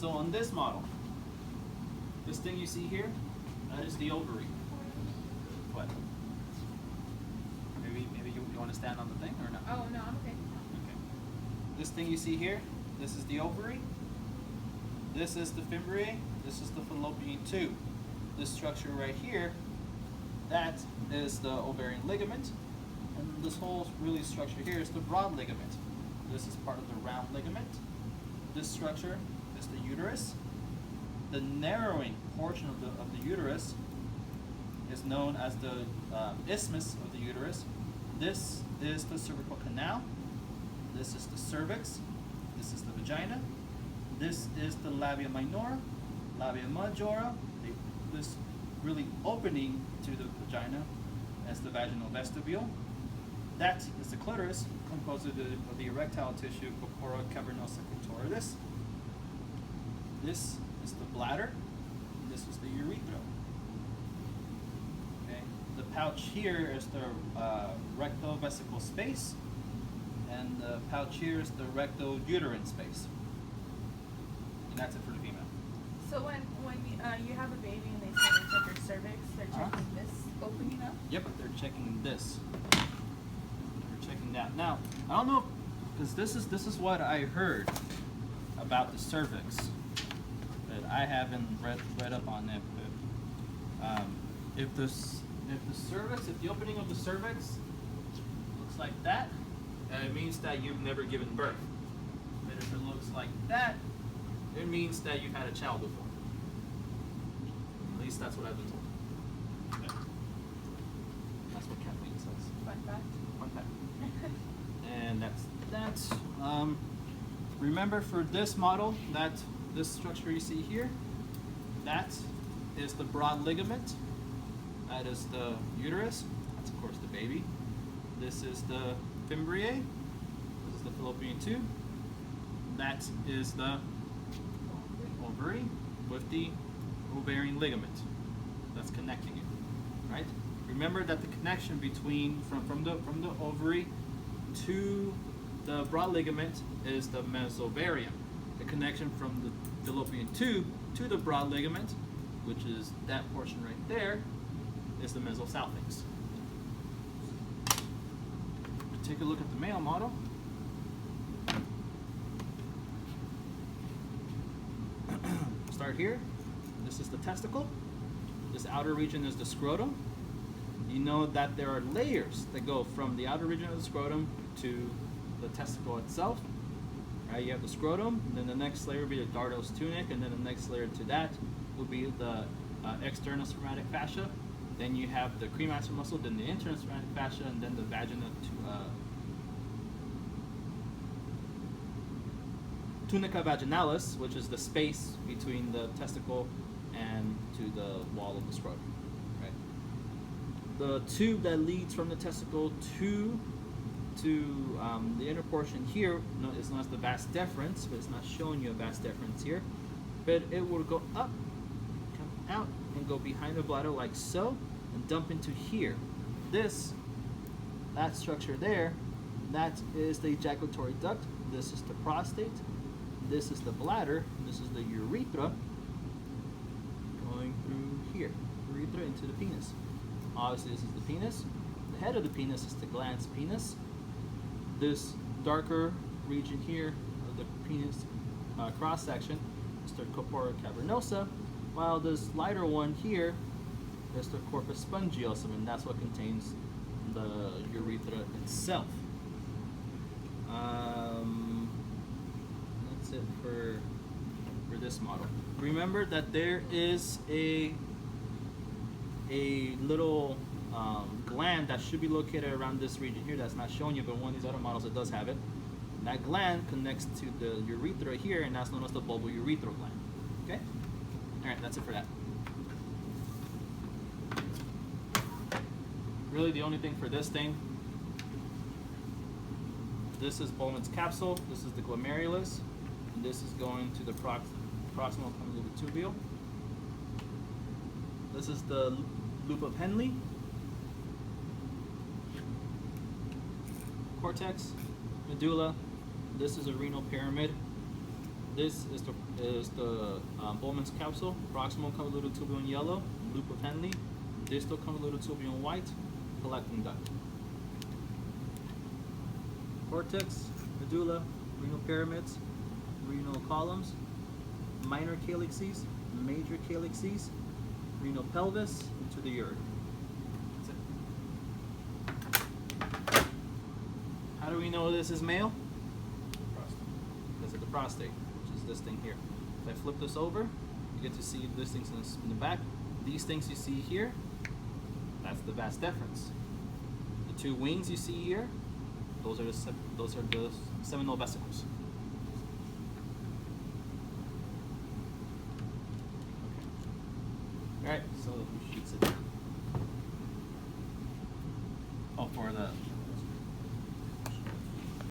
So on this model, this thing you see here, that is the ovary. What? Maybe you want to stand on the thing or not? Oh, no, I'm okay. Okay. This thing you see here, this is the ovary. This is the fimbriae. This is the fallopian tube. This structure right here, that is the ovarian ligament. And this whole really structure here is the broad ligament. This is part of the round ligament. This structure is the uterus. The narrowing portion of the uterus is known as the isthmus of the uterus. This is the cervical canal. This is the cervix. This is the vagina. This is the labia minora, labia majora. This really opening to the vagina as the vaginal vestibule. That is the clitoris, composed of the erectile tissue, corpora cavernosa clitoris. This is the bladder. This is the urethra. Okay. The pouch here is the rectovesical space, and the pouch here is the rectouterine space. And that's it for the female. So when you have a baby and they say they check your cervix, they're checking this opening up? Yep, they're checking this. They're checking that. Now, I don't know, because this is what I heard about the cervix, but I haven't read up on it. But if the cervix, if the opening of the cervix looks like that, it means that you've never given birth. But if it looks like that, it means that you've had a child before. At least that's what I've been told. Yeah. That's what Kathleen says. Fun fact. Fun fact. And that's remember for this model, that this structure you see here, that is the broad ligament. That is the uterus. That's of course the baby. This is the fimbriae. This is the fallopian tube. That is the ovary with the ovarian ligament that's connecting it, right? Remember that the connection between from the ovary to the broad ligament is the mesovarium. The connection from the fallopian tube to the broad ligament, which is that portion right there, is the mesosalpinx. Take a look at the male model. Start here. This is the testicle. This outer region is the scrotum. You know that there are layers that go from the outer region of the scrotum to the testicle itself. Right? You have the scrotum, and then the next layer will be the Dardos tunic, and then the next layer to that will be the external spermatic fascia. Then you have the cremaster muscle, then the internal spermatic fascia, and then the vagina tunica vaginalis, which is the space between the testicle and to the wall of the scrotum. Right? The tube that leads from the testicle to the inner portion here is known as the vas deferens, but it's not showing you a vas deferens here. But it will go up, come out, and go behind the bladder like so, and dump into here. That structure there, that is the ejaculatory duct. This is the prostate. This is the bladder. This is the urethra going through here. Urethra into the penis. Obviously, this is the penis. The head of the penis is the glans penis. This darker region here of the penis cross section is the corpora cavernosa, while this lighter one here is the corpus spongiosum, and that's what contains the urethra itself. That's it for this model. Remember that there is a little gland that should be located around this region here that's not showing you, but one of these other models it does have it. And that gland connects to the urethra here, and that's known as the bulbourethral gland. Okay? Alright, that's it for that. Really the only thing for this thing, this is Bowman's capsule, this is the glomerulus, and this is going to the proximal convoluted. This is the loop of Henle, cortex, medulla. This is a renal pyramid. This is the Bowman's capsule. Proximal convoluted tubule in yellow, loop of Henle. Distal convoluted tubule in white, collecting duct. Cortex, medulla, renal pyramids, renal columns, minor calyxes, major calyxes, renal pelvis, into the ureter. That's it. How do we know this is male? Because of the prostate, which is this thing here. If I flip this over, you get to see these things in the back. These things you see here, that's the vas deferens. The two wings you see here, those are the seminal vesicles. Okay. All right, so we should sit down. Oh, for the